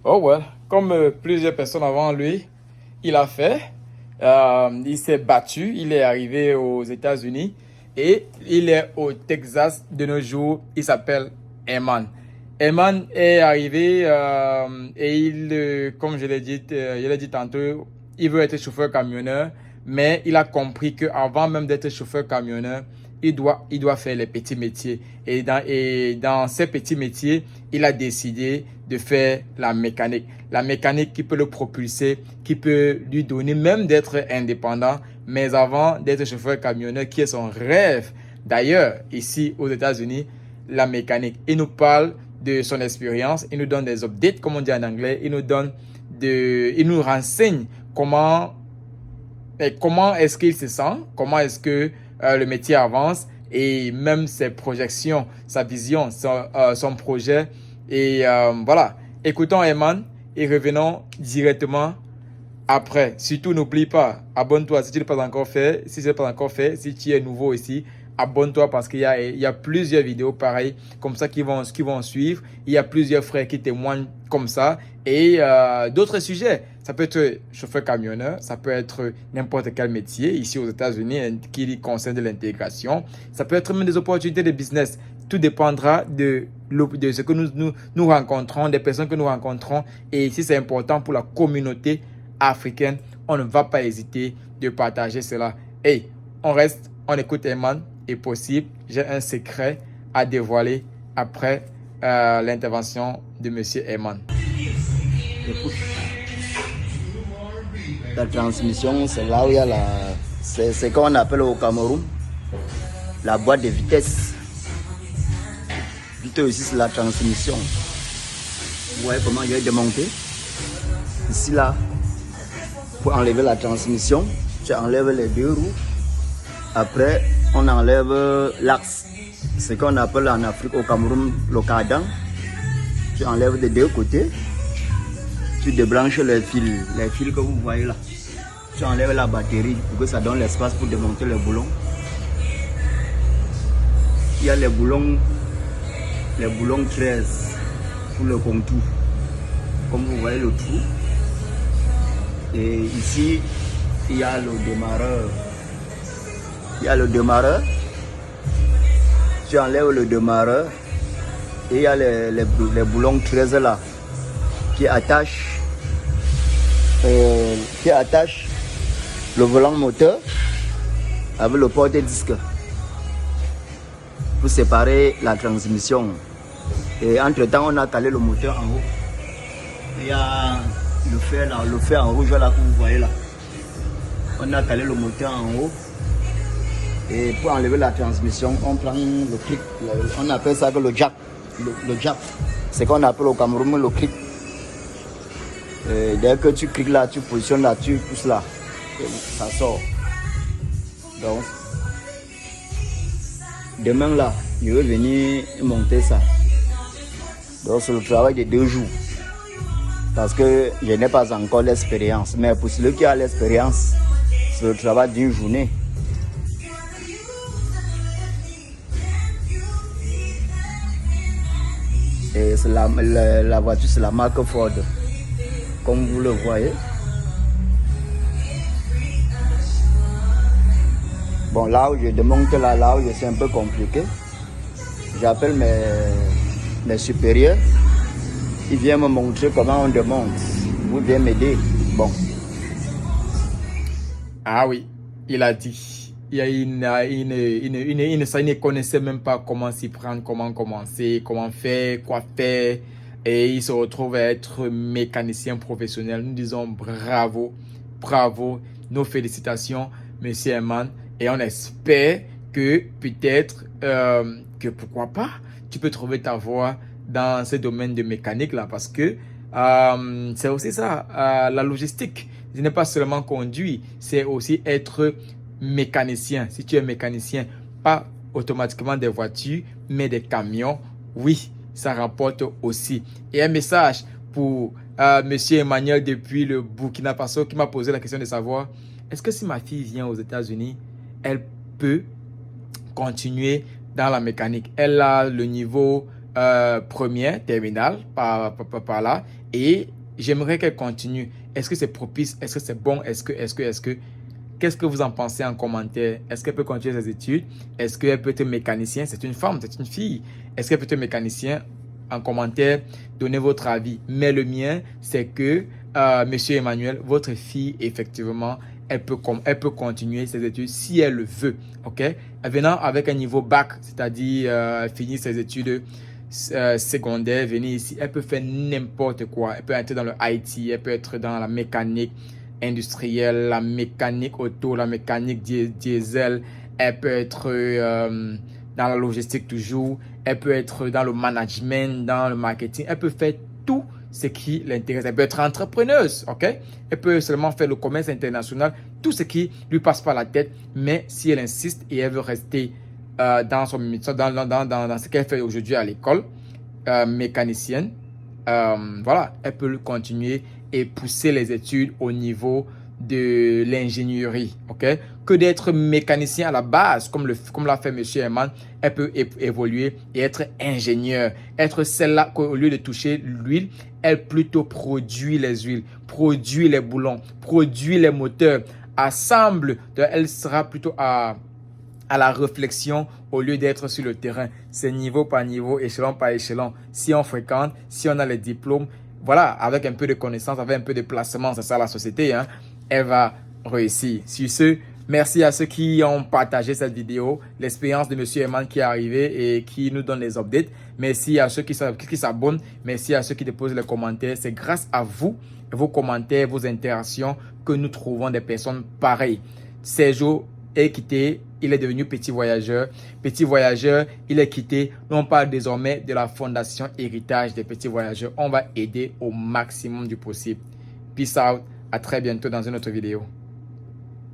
Oh ouais, comme plusieurs personnes avant lui, il a fait. Il s'est battu, il est arrivé aux États-Unis et il est au Texas de nos jours. Il s'appelle Eman. Eman est arrivé et comme je l'ai dit tantôt, il veut être chauffeur camionneur, mais il a compris qu'avant même d'être chauffeur camionneur, il doit faire les petits métiers. Et dans ces petits métiers, il a décidé de faire la mécanique. La mécanique qui peut le propulser, qui peut lui donner même d'être indépendant, mais avant d'être chauffeur camionneur, qui est son rêve. D'ailleurs, ici aux États-Unis, la mécanique. Il nous parle de son expérience, il nous donne des updates, comme on dit en anglais, il nous renseigne comment est-ce qu'il se sent, comment est-ce que le métier avance et même ses projections, sa vision, son projet. Et voilà, écoutons Eman et revenons directement après. Surtout, n'oublie pas, abonne-toi si tu ne l'as pas encore fait. Si ce n'est pas encore fait, si tu es nouveau ici, abonne-toi parce il y a plusieurs vidéos pareilles comme ça qui vont suivre. Il y a plusieurs frères qui témoignent comme ça et d'autres sujets. Ça peut être chauffeur camionneur, ça peut être n'importe quel métier ici aux États-Unis qui concerne de l'intégration. Ça peut être même des opportunités de business. Tout dépendra de ce que nous rencontrons, des personnes que nous rencontrons. Et si c'est important pour la communauté africaine, on ne va pas hésiter de partager cela. Hey, on reste, on écoute Eman et possible, j'ai un secret à dévoiler après l'intervention de Monsieur Eman. La transmission, c'est là où il y a c'est ce qu'on appelle au Cameroun la boîte de vitesse. Plutôt ici, c'est la transmission. Vous voyez comment je vais démonter. Ici, là, pour enlever la transmission, tu enlèves les deux roues. Après, on enlève l'axe. Ce qu'on appelle en Afrique, au Cameroun, le cardan. Tu enlèves des deux côtés. Tu débranches les fils que vous voyez là. Tu enlèves la batterie pour que ça donne l'espace pour démonter les boulons. Il y a les boulons 13 pour le contour. Comme vous voyez le trou. Et ici, il y a le démarreur. Il y a le démarreur. Tu enlèves le démarreur. Et il y a les boulons 13 là qui attachent le volant moteur avec le porte-disque pour séparer la transmission. Et entre temps, on a calé le moteur en haut. Il y a le fer en rouge là que vous voyez là. On a calé le moteur en haut. Et pour enlever la transmission, on prend le clic. On appelle ça le jack. Le jack. C'est qu'on appelle au Cameroun le clic. Et dès que tu cliques là, tu positionnes là, tu pousses là. Et ça sort. Donc, demain là, je vais venir monter ça. Donc, c'est le travail de 2 jours. Parce que je n'ai pas encore l'expérience. Mais pour celui qui a l'expérience, c'est le travail d'une journée. Et c'est la voiture, c'est la marque Ford. Comme vous le voyez. Bon, là où je démonte, là où je suis un peu compliqué, j'appelle mes supérieurs. Ils viennent me montrer comment on démonte. Vous viennent m'aider. Bon. Ah oui, il a dit. Il ne connaissait même pas comment s'y prendre, comment commencer, comment faire, quoi faire. Et il se retrouve à être mécanicien professionnel. Nous disons bravo, bravo, nos félicitations, Monsieur Eman. Et on espère que peut-être, que pourquoi pas, tu peux trouver ta voie dans ce domaine de mécanique là. Parce que c'est aussi ça, la logistique. Ce n'est pas seulement conduire, c'est aussi être mécanicien. Si tu es mécanicien, pas automatiquement des voitures, mais des camions, oui, ça rapporte aussi. Et un message pour Monsieur Emmanuel depuis le Burkina Faso qui m'a posé la question de savoir, est-ce que si ma fille vient aux États-Unis, elle peut continuer dans la mécanique? Elle a le niveau première, terminale, par là. Et j'aimerais qu'elle continue. Est-ce que c'est propice? Est-ce que c'est bon? Qu'est-ce que vous en pensez en commentaire? Est-ce qu'elle peut continuer ses études? Est-ce qu'elle peut être mécanicien? C'est une femme, c'est une fille. Est-ce qu'elle peut être mécanicien? En commentaire, donnez votre avis. Mais le mien, c'est que, Monsieur Emmanuel, votre fille, effectivement, elle peut continuer ses études si elle le veut. OK? Venant avec un niveau bac, c'est-à-dire finir ses études secondaires, venir ici, elle peut faire n'importe quoi. Elle peut être dans le IT, elle peut être dans la mécanique industrielle, la mécanique auto, la mécanique diesel, elle peut être dans la logistique toujours, elle peut être dans le management, dans le marketing, elle peut faire tout ce qui l'intéresse. Elle peut être entrepreneuse, ok? Elle peut seulement faire le commerce international, tout ce qui lui passe par la tête, mais si elle insiste et elle veut rester dans ce qu'elle fait aujourd'hui à l'école, mécanicienne, voilà, elle peut continuer et pousser les études au niveau de l'ingénierie, ok? Que d'être mécanicien à la base, comme l'a fait M. Herman, elle peut évoluer et être ingénieur. Être celle-là, au lieu de toucher l'huile, elle plutôt produit les huiles, produit les boulons, produit les moteurs, assemble. Elle sera plutôt à la réflexion au lieu d'être sur le terrain. C'est niveau par niveau, échelon par échelon. Si on fréquente, si on a les diplômes, voilà, avec un peu de connaissances, avec un peu de placement, c'est ça la société, hein, elle va réussir. Sur ce, merci à ceux qui ont partagé cette vidéo, l'expérience de M. Herman qui est arrivé et qui nous donne les updates. Merci à ceux qui s'abonnent, merci à ceux qui déposent les commentaires. C'est grâce à vous, vos commentaires, vos interactions que nous trouvons des personnes pareilles. Sergio est quitté, il est devenu petit voyageur. Petit voyageur, il est quitté. Nous, on parle désormais de la fondation héritage des petits voyageurs. On va aider au maximum du possible. Peace out. À très bientôt dans une autre vidéo.